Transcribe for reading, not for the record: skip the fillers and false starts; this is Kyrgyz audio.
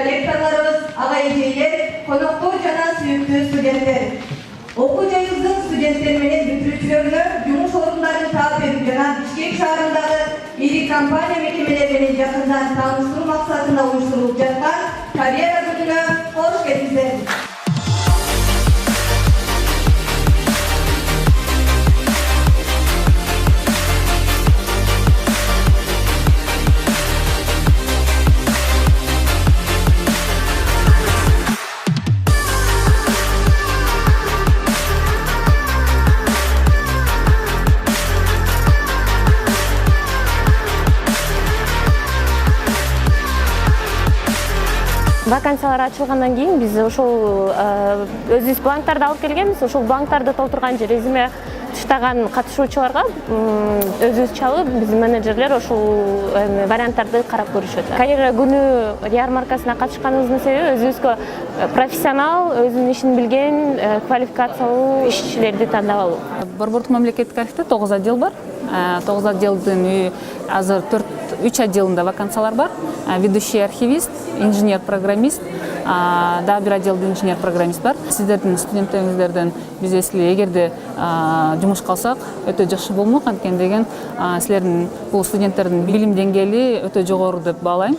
ректорларыбыз, агай-эжелер, коноктор жана сүйүктүү студенттер. Окуу жайыбыздын студенттер менен бүтүрүүчүлөрүнө жумуш орундарын таап берүү жана Бишкек шаарындагы ири компания мекемелери менен жакындан тааныштыруу максатында уюштурулуп жаткан карьера күнүнө кош келиңиздер. Вакансиялар ачылгандан кийин биз ошол өзүбүз бланктарды алып келгенбиз. Ошол бланктарды толтурган же резюме таштаган катышуучуларга өзүбүз чалып, биздин менеджерлер ошол варианттарды карап көрүшөт. Карьера күнү ярмаркасына катышканыбыздын себеби өзүбүзгө профессионал, өзүнүн ишин билген, квалификациялуу ишчилерди тандап алуу. Борбордук мамлекеттик архивде 9 отдел бар. 9 отделдин азыр 3 отделында вакансиялар бар. Ведущий архивист, инженер-программист, дагы бир отделде инженер-программист бар. Сиздердин студенттериңиздерден биз эгерде жумушка алсак өтө жакшы болмок, анткени деген силердин бул студенттердин билим деңгээли өтө жогору деп баалайм.